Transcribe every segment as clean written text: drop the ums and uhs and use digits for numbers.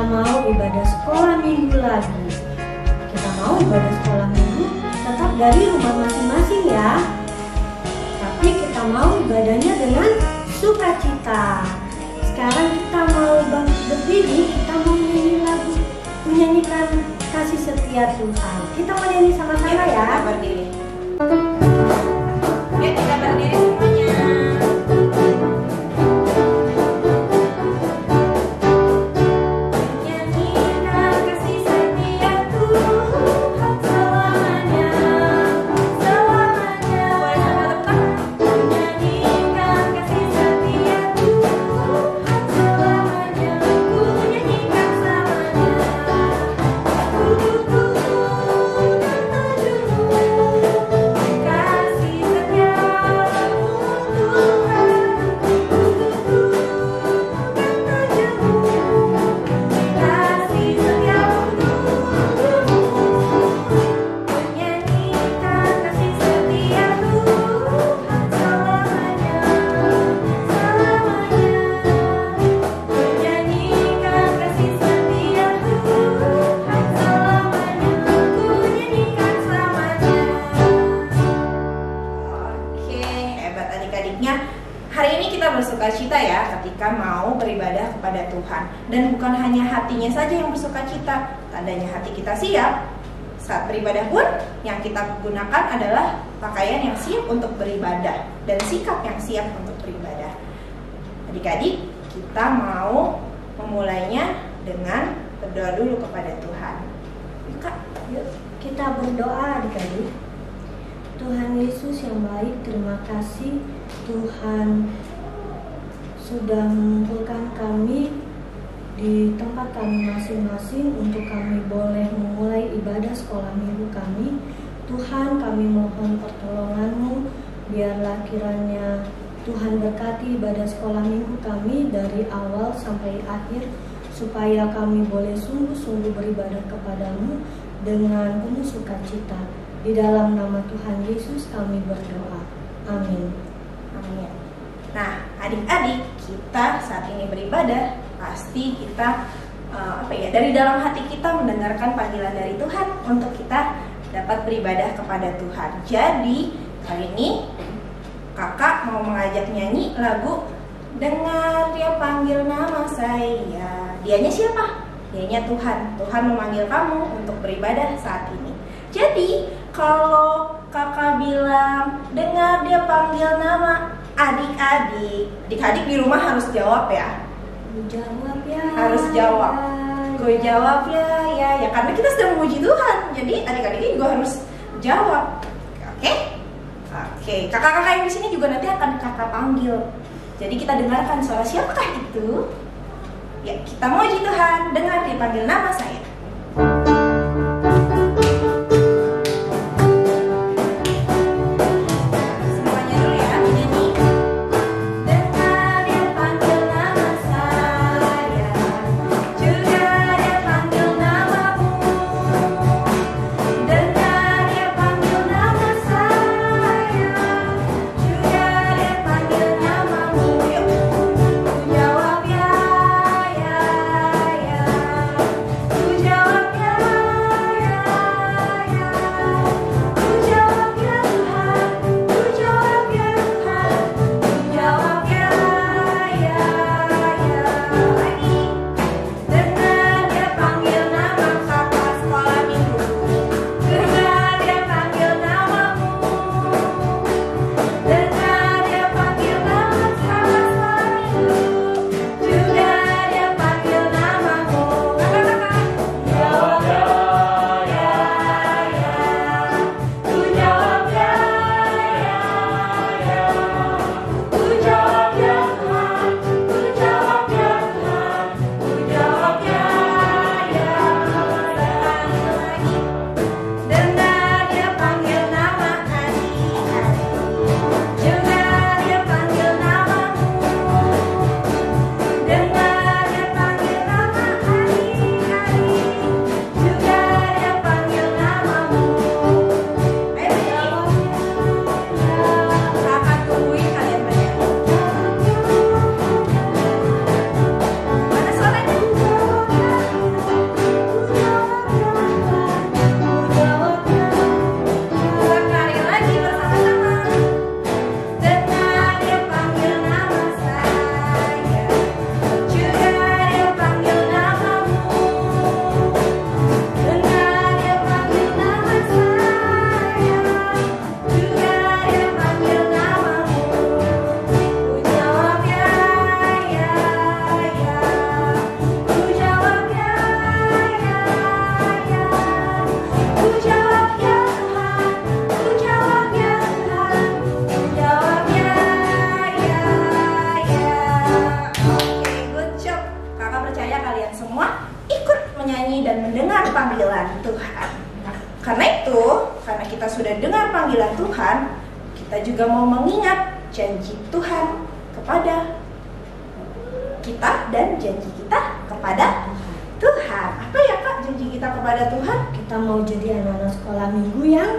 mau ibadah sekolah minggu lagi. Kita mau ibadah sekolah minggu tetap dari rumah masing-masing ya. Tapi kita mau ibadahnya dengan sukacita. Sekarang kita mau berdiri, kita mau nyanyi lagu, menyanyikan kasih setia Tuhan. Kita mau nyanyi sama-sama ya. Kita berdiri. Ya, kita berdiri semuanya. Hari ini kita bersukacita ya ketika mau beribadah kepada Tuhan. Dan bukan hanya hatinya saja yang bersukacita, tandanya hati kita siap. Saat beribadah pun yang kita gunakan adalah pakaian yang siap untuk beribadah dan sikap yang siap untuk beribadah. Adik-adik, kita mau memulainya dengan berdoa dulu kepada Tuhan. Kak, yuk kita berdoa adik-adik. Tuhan Yesus yang baik, terima kasih Tuhan sudah mengumpulkan kami di tempat kami masing-masing untuk kami boleh memulai ibadah sekolah minggu kami. Tuhan, kami mohon pertolongan-Mu, biarlah kiranya Tuhan berkati ibadah sekolah minggu kami dari awal sampai akhir, supaya kami boleh sungguh-sungguh beribadah kepadamu dengan penuh sukacita. Di dalam nama Tuhan Yesus kami berdoa. Amin. Amin. Nah, adik-adik, kita saat ini beribadah, pasti kita dari dalam hati kita mendengarkan panggilan dari Tuhan untuk kita dapat beribadah kepada Tuhan. Jadi, kali ini kakak mau mengajak nyanyi lagu Dengar Dia Panggil Nama Saya. Dianya siapa? Dianya Tuhan. Tuhan memanggil kamu untuk beribadah saat ini. Jadi, kalau kakak bilang dengar Dia panggil nama, adik-adik di rumah harus jawab ya. Jawab ya. Harus jawab. Gue jawab ya, ya karena kita sedang memuji Tuhan. Jadi adik-adiknya juga harus jawab. Oke? Oke. Kakak-kakak yang di sini juga nanti akan kakak panggil. Jadi kita dengarkan suara siapakah itu? Ya, kita memuji Tuhan. Dengar Dia panggil nama saya. Jawab ya, karena kita sudah dengar panggilan Tuhan, kita juga mau mengingat janji Tuhan kepada kita dan janji kita kepada Tuhan. Apa ya Kak janji kita kepada Tuhan? Kita mau jadi anak-anak sekolah minggu yang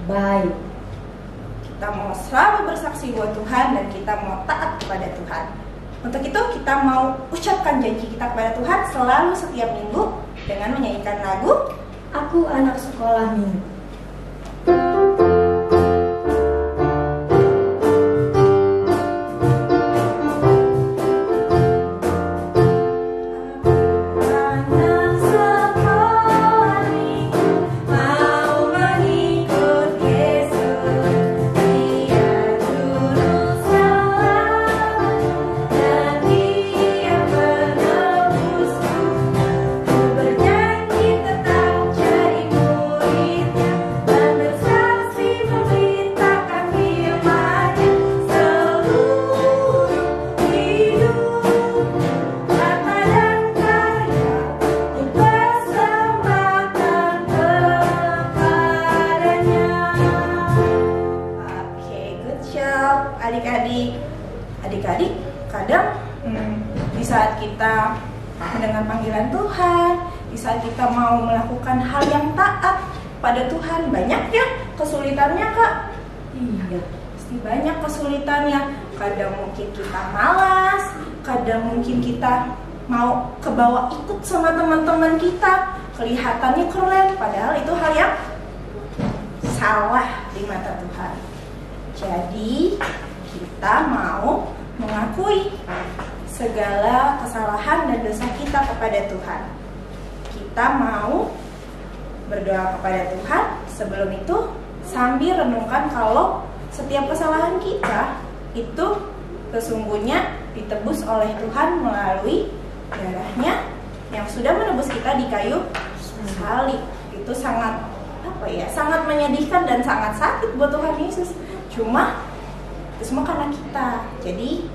baik. Kita mau selalu bersaksi buat Tuhan dan kita mau taat kepada Tuhan. Untuk itu kita mau ucapkan janji kita kepada Tuhan selalu setiap minggu dengan menyanyikan lagu Aku Anak Sekolah Minggu. Adik-adik, kadang di saat kita mendengar panggilan Tuhan, di saat kita mau melakukan hal yang taat pada Tuhan, banyak ya kesulitannya Kak. Iya, pasti banyak kesulitannya. Kadang mungkin kita malas, kadang mungkin kita mau kebawa ikut sama teman-teman kita, kelihatannya keren, padahal itu hal yang salah di mata Tuhan. Jadi kita mau mengakui segala kesalahan dan dosa kita kepada Tuhan. Kita mau berdoa kepada Tuhan. Sebelum itu sambil renungkan kalau setiap kesalahan kita itu sesungguhnya ditebus oleh Tuhan melalui darahnya yang sudah menebus kita di kayu salib. Itu sangat sangat menyedihkan dan sangat sakit buat Tuhan Yesus. Cuma itu semua karena kita. Jadi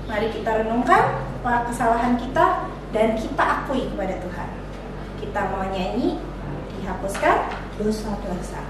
mari kita renungkan kesalahan kita dan kita akui kepada Tuhan. Kita mau nyanyi dihapuskan dosa-dosa.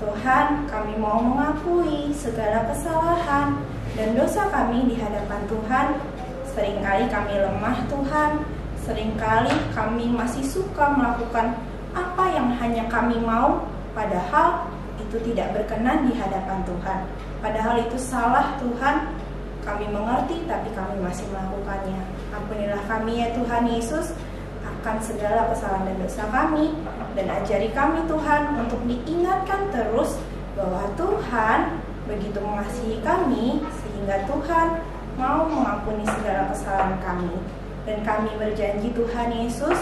Tuhan, kami mau mengakui segala kesalahan dan dosa kami di hadapan Tuhan. Seringkali kami lemah Tuhan, seringkali kami masih suka melakukan apa yang hanya kami mau, padahal itu tidak berkenan di hadapan Tuhan. Padahal itu salah Tuhan, kami mengerti tapi kami masih melakukannya. Ampunilah kami ya Tuhan Yesus akan segala kesalahan dan dosa kami, dan ajari kami Tuhan untuk diingatkan terus bahwa Tuhan begitu mengasihi kami sehingga Tuhan mau mengampuni segala kesalahan kami. Dan kami berjanji Tuhan Yesus,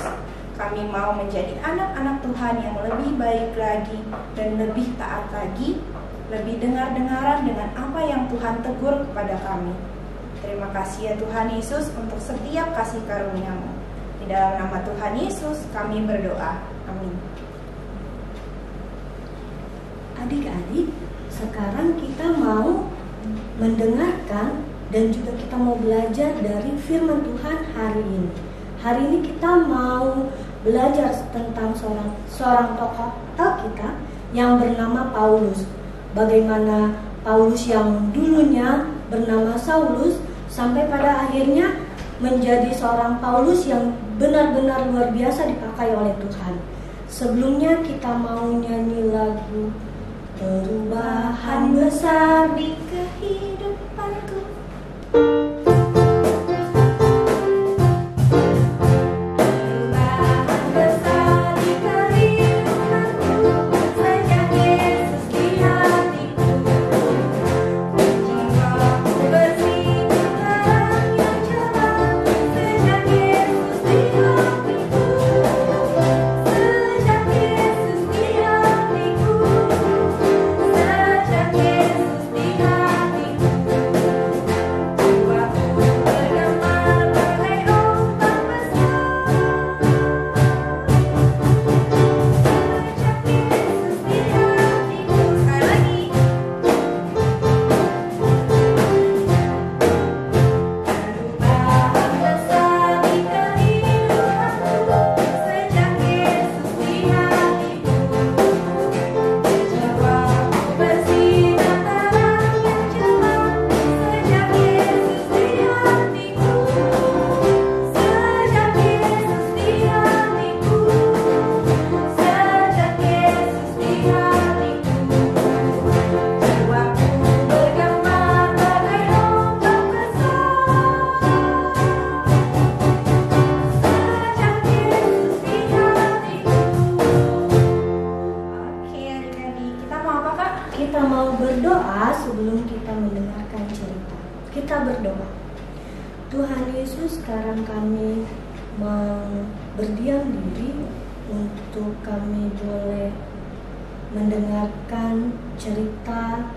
kami mau menjadi anak-anak Tuhan yang lebih baik lagi dan lebih taat lagi, lebih dengar-dengaran dengan apa yang Tuhan tegur kepada kami. Terima kasih ya Tuhan Yesus untuk setiap kasih karunia-Mu. Di dalam nama Tuhan Yesus kami berdoa. Amin. Adik-adik, sekarang kita mau mendengarkan dan juga kita mau belajar dari firman Tuhan hari ini. Hari ini kita mau belajar tentang seorang tokoh kita yang bernama Paulus. Bagaimana Paulus yang dulunya bernama Saulus sampai pada akhirnya menjadi seorang Paulus yang benar-benar luar biasa dipakai oleh Tuhan. Sebelumnya kita mau nyanyi lagu Perubahan Besar di Kehidupanku. Kita mau berdoa sebelum kita mendengarkan cerita. Kita berdoa. Tuhan Yesus, sekarang kami mau berdiam diri untuk kami boleh mendengarkan cerita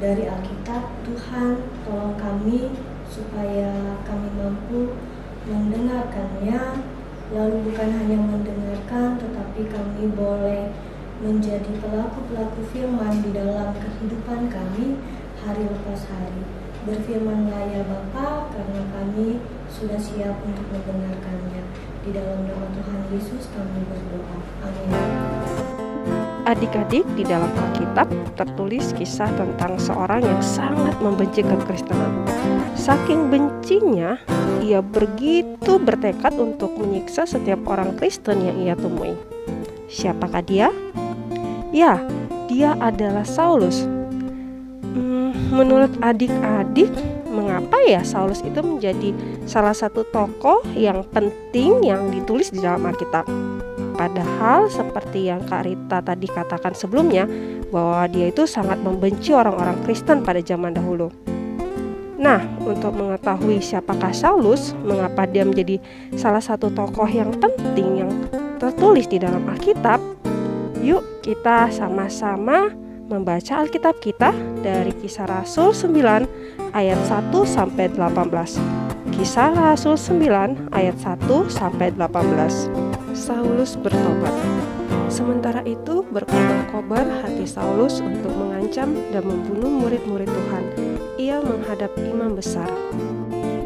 dari Alkitab. Tuhan, tolong kami supaya kami mampu mendengarkannya, lalu bukan hanya mendengarkan, tetapi kami boleh menjadi pelaku-pelaku firman di dalam kehidupan kami hari lepas hari. Berfirmanlah ya Bapa, karena kami sudah siap untuk mendengarkannya. Di dalam nama Tuhan Yesus kami berdoa. Amin. Adik-adik, di dalam Alkitab tertulis kisah tentang seorang yang sangat membenci kekristenan. Saking bencinya, ia begitu bertekad untuk menyiksa setiap orang Kristen yang ia temui. Siapakah dia? Ya, dia adalah Saulus. Menurut adik-adik, mengapa ya Saulus itu menjadi salah satu tokoh yang penting yang ditulis di dalam Alkitab? Padahal seperti yang Kak Rita tadi katakan sebelumnya, bahwa dia itu sangat membenci orang-orang Kristen pada zaman dahulu. Nah, untuk mengetahui siapakah Saulus, mengapa dia menjadi salah satu tokoh yang penting yang tertulis di dalam Alkitab, yuk kita sama-sama membaca Alkitab kita dari Kisah Rasul 9 ayat 1 sampai 18. Kisah Rasul 9 ayat 1 sampai 18. Saulus bertobat. Sementara itu berkobar-kobar hati Saulus untuk mengancam dan membunuh murid-murid Tuhan. Ia menghadap imam besar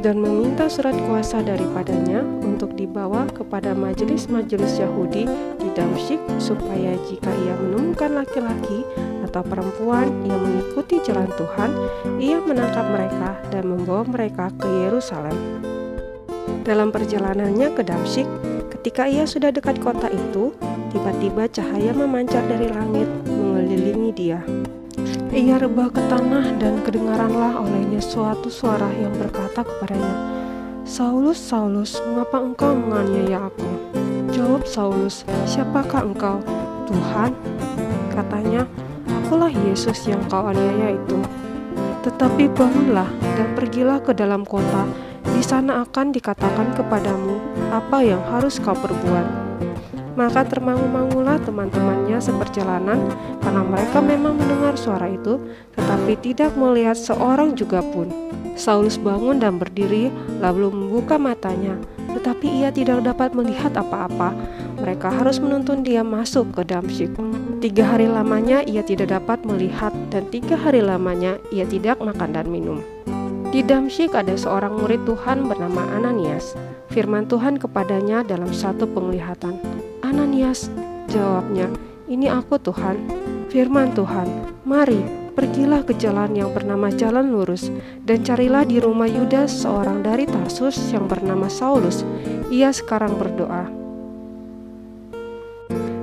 dan meminta surat kuasa daripadanya untuk dibawa kepada majelis-majelis Yahudi di Damsyik, supaya jika ia menemukan laki-laki atau perempuan yang mengikuti jalan Tuhan, ia menangkap mereka dan membawa mereka ke Yerusalem. Dalam perjalanannya ke Damsyik, ketika ia sudah dekat kota itu, tiba-tiba cahaya memancar dari langit mengelilingi dia. Ia rebah ke tanah dan kedengaranlah olehnya suatu suara yang berkata kepadanya, "Saulus, Saulus, mengapa engkau menganiaya aku?" Jawab Saulus, "Siapakah engkau?" "Tuhan," katanya, "akulah Yesus yang kau aniaya itu. Tetapi bangunlah dan pergilah ke dalam kota, di sana akan dikatakan kepadamu apa yang harus kau perbuat." Maka termangu-mangulah teman-temannya seperjalanan, karena mereka memang mendengar suara itu, tetapi tidak melihat seorang juga pun. Saulus bangun dan berdiri, lalu membuka matanya, tetapi ia tidak dapat melihat apa-apa. Mereka harus menuntun dia masuk ke Damsyik. 3 hari lamanya ia tidak dapat melihat, dan 3 hari lamanya ia tidak makan dan minum. Di Damsyik ada seorang murid Tuhan bernama Ananias. Firman Tuhan kepadanya dalam satu penglihatan. "Ananias," jawabnya, "Ini aku Tuhan." Firman Tuhan, "Mari, pergilah ke jalan yang bernama Jalan Lurus, dan carilah di rumah Yudas seorang dari Tarsus yang bernama Saulus. Ia sekarang berdoa.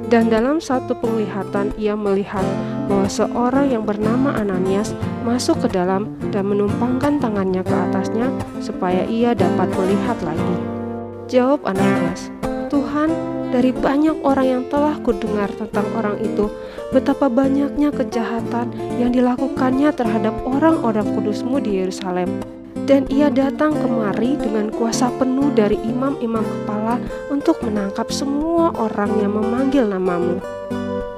Dan dalam satu penglihatan ia melihat bahwa seorang yang bernama Ananias masuk ke dalam dan menumpangkan tangannya ke atasnya supaya ia dapat melihat lagi. Jawab Ananias, Tuhan, dari banyak orang yang telah kudengar tentang orang itu, betapa banyaknya kejahatan yang dilakukannya terhadap orang-orang kudus-Mu di Yerusalem. Dan ia datang kemari dengan kuasa penuh dari imam-imam kepala untuk menangkap semua orang yang memanggil nama-Mu.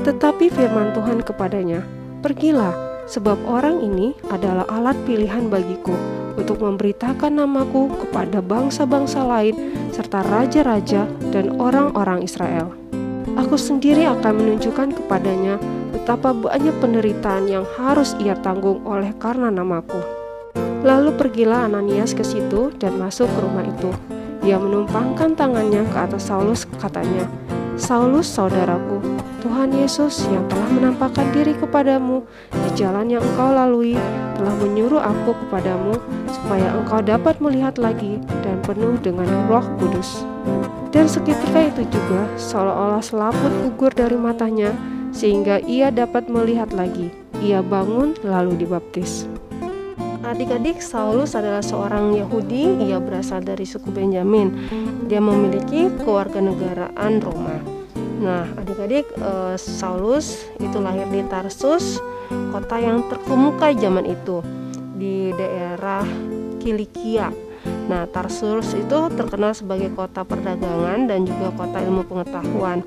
Tetapi firman Tuhan kepadanya, pergilah, sebab orang ini adalah alat pilihan bagiku untuk memberitakan namaku kepada bangsa-bangsa lain serta raja-raja dan orang-orang Israel. Aku sendiri akan menunjukkan kepadanya betapa banyak penderitaan yang harus ia tanggung oleh karena namaku. Lalu pergilah Ananias ke situ dan masuk ke rumah itu. Ia menumpangkan tangannya ke atas Saulus, katanya, Saulus, saudaraku, Tuhan Yesus yang telah menampakkan diri kepadamu di jalan yang engkau lalui telah menyuruh aku kepadamu supaya engkau dapat melihat lagi dan penuh dengan Roh Kudus. Dan seketika itu juga seolah-olah selaput gugur dari matanya sehingga ia dapat melihat lagi. Ia bangun lalu dibaptis. Adik-adik, Saulus adalah seorang Yahudi. Ia berasal dari suku Benyamin. Dia memiliki kewarganegaraan Roma. Nah, adik-adik, Saulus itu lahir di Tarsus, kota yang terkemuka zaman itu di daerah Kilikia. Nah, Tarsus itu terkenal sebagai kota perdagangan dan juga kota ilmu pengetahuan.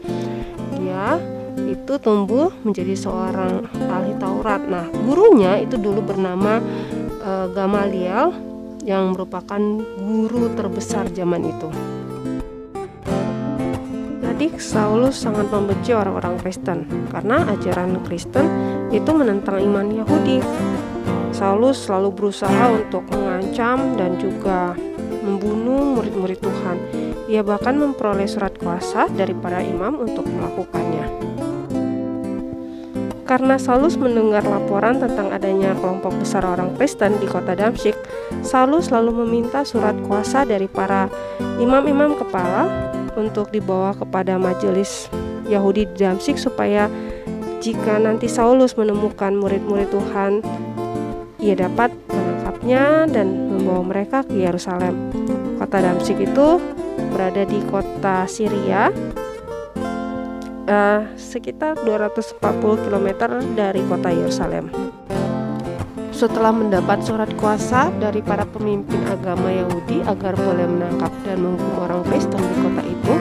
Dia itu tumbuh menjadi seorang ahli Taurat. Nah, gurunya itu dulu bernama Gamaliel yang merupakan guru terbesar zaman itu. Jadi Saulus sangat membenci orang-orang Kristen karena ajaran Kristen itu menentang iman Yahudi. Saulus selalu berusaha untuk mengancam dan juga membunuh murid-murid Tuhan. Ia bahkan memperoleh surat kuasa dari para imam untuk melakukannya. Karena Saulus mendengar laporan tentang adanya kelompok besar orang Kristen di kota Damsyik, Saulus lalu meminta surat kuasa dari para imam-imam kepala untuk dibawa kepada majelis Yahudi di Damsyik supaya jika nanti Saulus menemukan murid-murid Tuhan, ia dapat menangkapnya dan membawa mereka ke Yerusalem. Kota Damsyik itu berada di kota Syria, sekitar 240 km dari kota Yerusalem. Setelah mendapat surat kuasa dari para pemimpin agama Yahudi agar boleh menangkap dan menghukum orang Kristen di kota itu,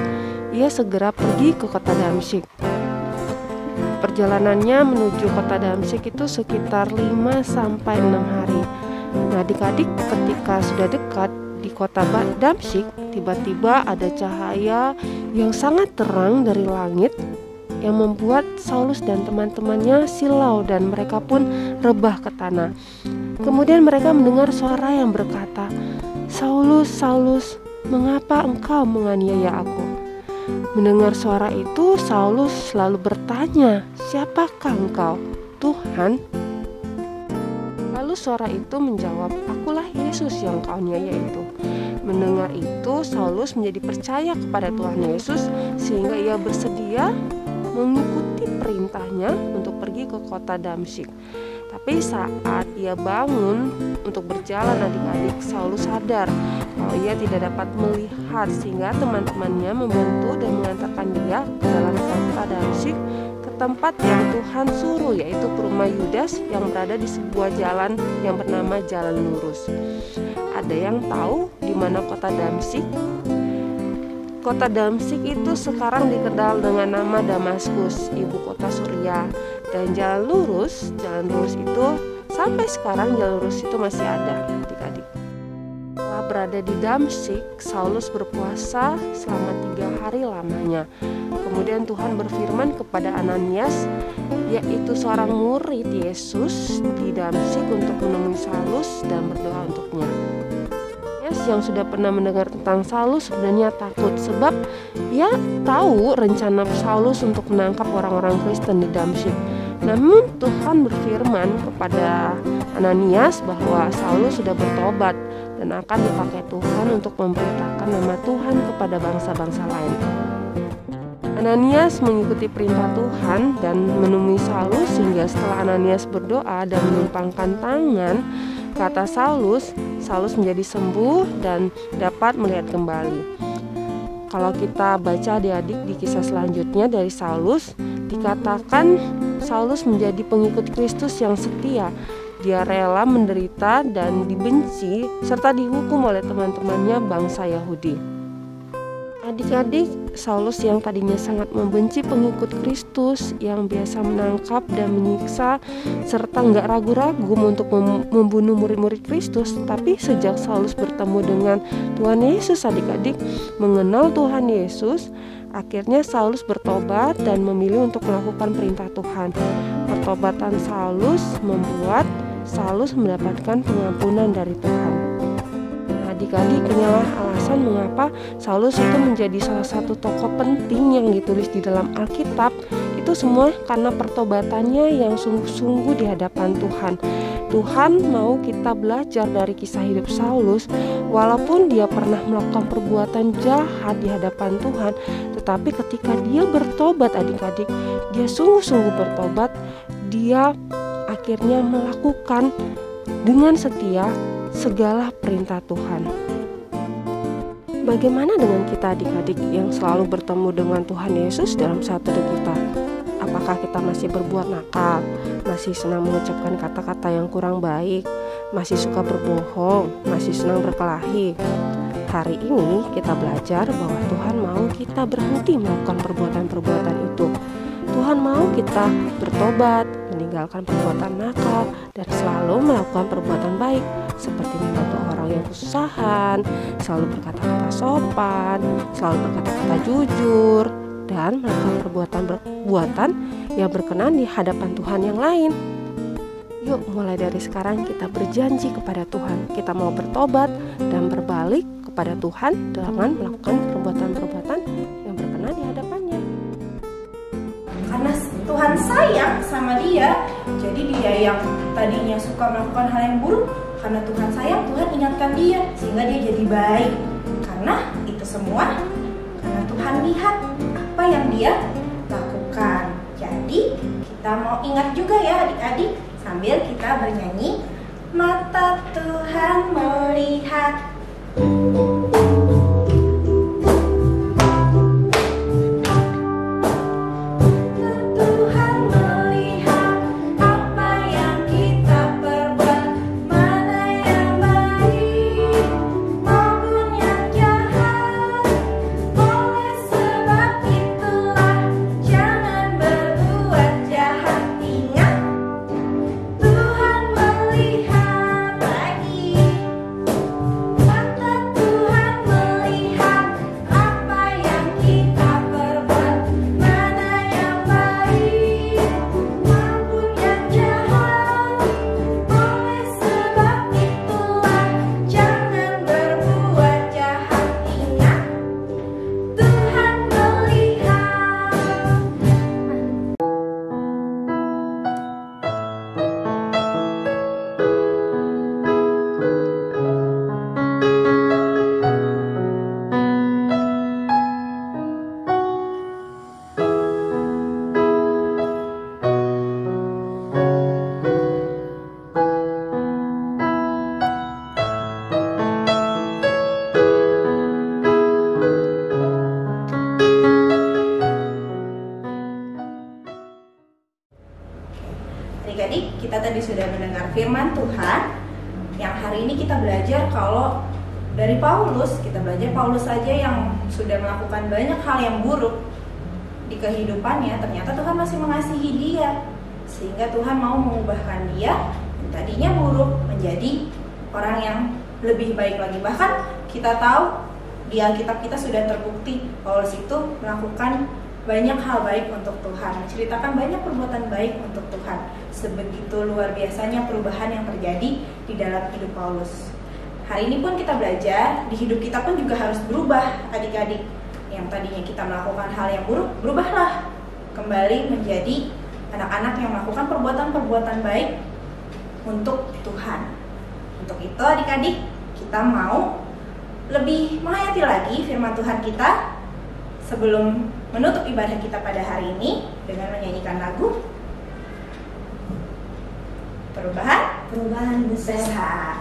ia segera pergi ke kota Damsyik. Perjalanannya menuju kota Damsyik itu sekitar 5-6 hari. Nah, adik-adik, ketika sudah dekat di kota Damsyik, tiba-tiba ada cahaya yang sangat terang dari langit yang membuat Saulus dan teman-temannya silau dan mereka pun rebah ke tanah. Kemudian mereka mendengar suara yang berkata, Saulus, Saulus, mengapa engkau menganiaya aku? Mendengar suara itu, Saulus lalu bertanya, siapakah engkau, Tuhan? Lalu suara itu menjawab, akulah Yesus yang kau aniaya itu. Mendengar itu, Saulus menjadi percaya kepada Tuhan Yesus sehingga ia bersedia mengikuti perintahnya untuk pergi ke kota Damsyik. Tapi saat ia bangun untuk berjalan, adik-adik, Saulus sadar kalau ia tidak dapat melihat sehingga teman-temannya membantu dan mengantarkan dia ke dalam kota Damsyik ke tempat yang Tuhan suruh, yaitu ke rumah Yudas yang berada di sebuah jalan yang bernama Jalan Lurus. Ada yang tahu di mana kota Damsyik? Kota Damsyik itu sekarang dikenal dengan nama Damaskus, ibu kota Suriah. Dan Jalan Lurus itu sampai sekarang Jalan Lurus itu masih ada, adik-adik. Setelah berada di Damsyik, Saulus berpuasa selama 3 hari lamanya. Kemudian Tuhan berfirman kepada Ananias, yaitu seorang murid Yesus di Damsyik, untuk menemui Saulus dan berdoa untuknya. Yang sudah pernah mendengar tentang Saulus sebenarnya takut, sebab ia tahu rencana Saulus untuk menangkap orang-orang Kristen di Damsyik. Namun Tuhan berfirman kepada Ananias bahwa Saulus sudah bertobat dan akan dipakai Tuhan untuk memberitakan nama Tuhan kepada bangsa-bangsa lain. Ananias mengikuti perintah Tuhan dan menemui Saulus, sehingga setelah Ananias berdoa dan menumpangkan tangan ke atas Saulus, Saulus menjadi sembuh dan dapat melihat kembali. Kalau kita baca adik-adik di kisah selanjutnya dari Saulus, dikatakan Saulus menjadi pengikut Kristus yang setia. Dia rela menderita dan dibenci serta dihukum oleh teman-temannya bangsa Yahudi. Adik-adik, Saulus yang tadinya sangat membenci pengikut Kristus, yang biasa menangkap dan menyiksa serta nggak ragu-ragu untuk membunuh murid-murid Kristus, tapi sejak Saulus bertemu dengan Tuhan Yesus, adik-adik mengenal Tuhan Yesus, akhirnya Saulus bertobat dan memilih untuk melakukan perintah Tuhan. Pertobatan Saulus membuat Saulus mendapatkan pengampunan dari Tuhan. Adik-adik, inilah alasan mengapa Saulus itu menjadi salah satu tokoh penting yang ditulis di dalam Alkitab. Itu semua karena pertobatannya yang sungguh-sungguh di hadapan Tuhan. Tuhan mau kita belajar dari kisah hidup Saulus. Walaupun dia pernah melakukan perbuatan jahat di hadapan Tuhan, tetapi ketika dia bertobat, adik-adik, dia sungguh-sungguh bertobat, dia akhirnya melakukan dengan setia segala perintah Tuhan. Bagaimana dengan kita, adik-adik, yang selalu bertemu dengan Tuhan Yesus dalam satu hidup kita? Apakah kita masih berbuat nakal, masih senang mengucapkan kata-kata yang kurang baik, masih suka berbohong, masih senang berkelahi? Hari ini kita belajar bahwa Tuhan mau kita berhenti melakukan perbuatan-perbuatan itu. Tuhan mau kita bertobat, meninggalkan perbuatan nakal, dan selalu melakukan perbuatan baik, seperti membantu orang yang kesusahan, selalu berkata-kata sopan, selalu berkata-kata jujur, dan melakukan perbuatan-perbuatan yang berkenan di hadapan Tuhan yang lain. Yuk, mulai dari sekarang kita berjanji kepada Tuhan, kita mau bertobat dan berbalik kepada Tuhan dengan melakukan perbuatan-perbuatan yang berkenan di hadapannya. Karena Tuhan sayang sama dia, jadi dia yang tadinya suka melakukan hal yang buruk, karena Tuhan sayang, Tuhan ingatkan dia sehingga dia jadi baik. Karena itu semua karena Tuhan lihat apa yang dia lakukan. Jadi kita mau ingat juga ya adik-adik, sambil kita bernyanyi, mata Tuhan melihat. Adik-adik, kita tadi sudah mendengar firman Tuhan. Yang hari ini kita belajar kalau dari Paulus, kita belajar Paulus saja yang sudah melakukan banyak hal yang buruk di kehidupannya, ternyata Tuhan masih mengasihi dia, sehingga Tuhan mau mengubahkan dia yang tadinya buruk menjadi orang yang lebih baik lagi. Bahkan kita tahu di Alkitab kita sudah terbukti Paulus itu melakukan banyak hal baik untuk Tuhan, menceritakan banyak perbuatan baik untuk Tuhan. Sebegitu luar biasanya perubahan yang terjadi di dalam hidup Paulus. Hari ini pun kita belajar, di hidup kita pun juga harus berubah, adik-adik. Yang tadinya kita melakukan hal yang buruk, berubahlah kembali menjadi anak-anak yang melakukan perbuatan-perbuatan baik untuk Tuhan. Untuk itu adik-adik, kita mau lebih menghayati lagi firman Tuhan kita sebelum menutup ibadah kita pada hari ini dengan menyanyikan lagu Perubahan Besar.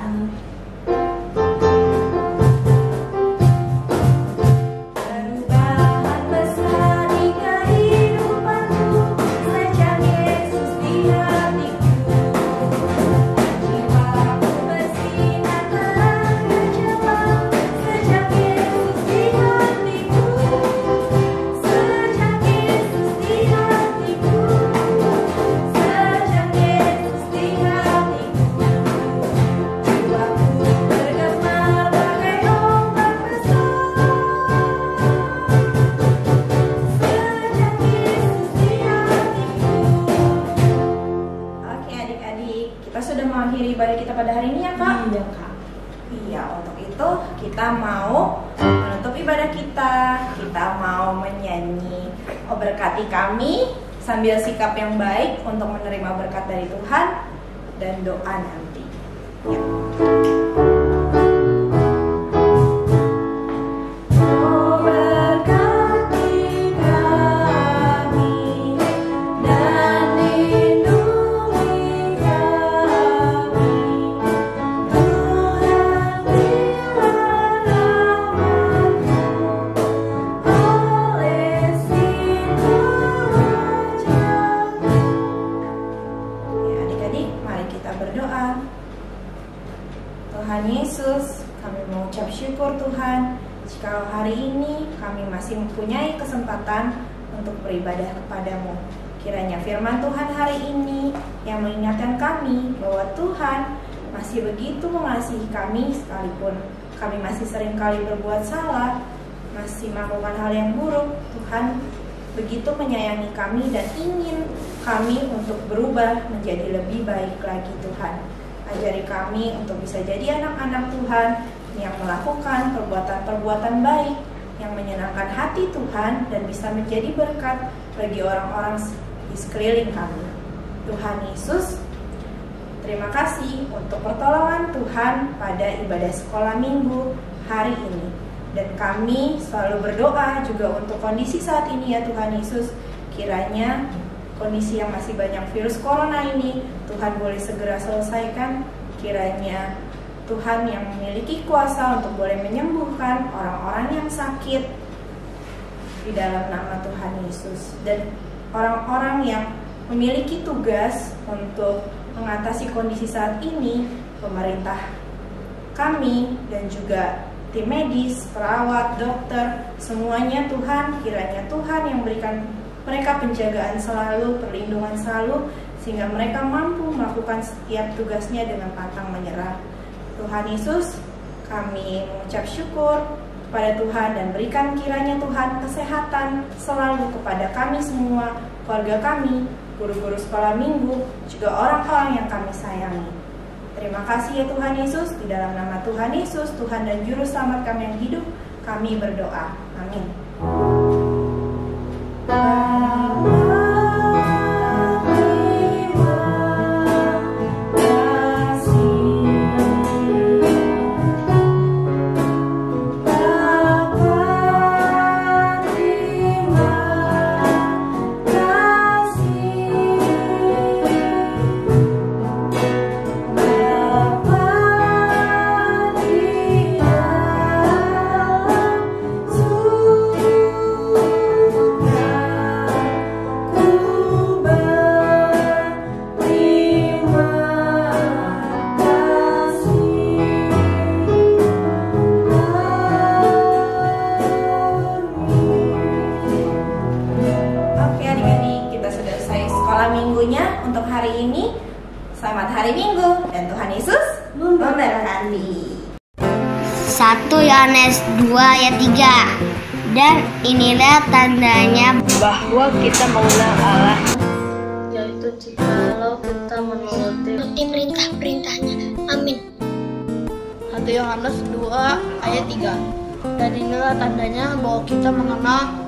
Ibadah kita pada hari ini ya Kak? Iya Kak. Iya, untuk itu kita mau menutup ibadah kita mau menyanyi "Oh Berkati Kami" sambil sikap yang baik untuk menerima berkat dari Tuhan dan doa nanti. Ya. Tuhan Yesus, kami mengucap syukur Tuhan, jika hari ini kami masih mempunyai kesempatan untuk beribadah kepadamu. Kiranya firman Tuhan hari ini yang mengingatkan kami bahwa Tuhan masih begitu mengasihi kami sekalipun kami masih seringkali berbuat salah, masih melakukan hal yang buruk. Tuhan begitu menyayangi kami dan ingin kami untuk berubah menjadi lebih baik lagi Tuhan. Ajari kami untuk bisa jadi anak-anak Tuhan yang melakukan perbuatan-perbuatan baik yang menyenangkan hati Tuhan dan bisa menjadi berkat bagi orang-orang di sekeliling kami. Tuhan Yesus, terima kasih untuk pertolongan Tuhan pada ibadah sekolah minggu hari ini. Dan kami selalu berdoa juga untuk kondisi saat ini ya Tuhan Yesus, kiranya kondisi yang masih banyak virus corona ini Tuhan boleh segera selesaikan. Kiranya Tuhan yang memiliki kuasa untuk boleh menyembuhkan orang-orang yang sakit di dalam nama Tuhan Yesus. Dan orang-orang yang memiliki tugas untuk mengatasi kondisi saat ini, pemerintah kami dan juga tim medis, perawat, dokter, semuanya Tuhan, kiranya Tuhan yang berikan mereka penjagaan selalu, perlindungan selalu, sehingga mereka mampu melakukan setiap tugasnya dengan pantang menyerah. Tuhan Yesus, kami mengucap syukur kepada Tuhan dan berikan kiranya Tuhan kesehatan selalu kepada kami semua, keluarga kami, guru-guru sekolah minggu, juga orang-orang yang kami sayangi. Terima kasih ya Tuhan Yesus, di dalam nama Tuhan Yesus, Tuhan dan Juru Selamat kami yang hidup, kami berdoa. Amin. Untuk hari ini, selamat hari Minggu dan Tuhan Yesus memberkati. 1 Yohanes 2 ayat 3. Dan inilah tandanya bahwa kita mengenal Allah, yaitu jikalau kita menuruti perintah-perintahnya. Amin. 1 Yohanes 2 ayat 3. Dan inilah tandanya bahwa kita mengenal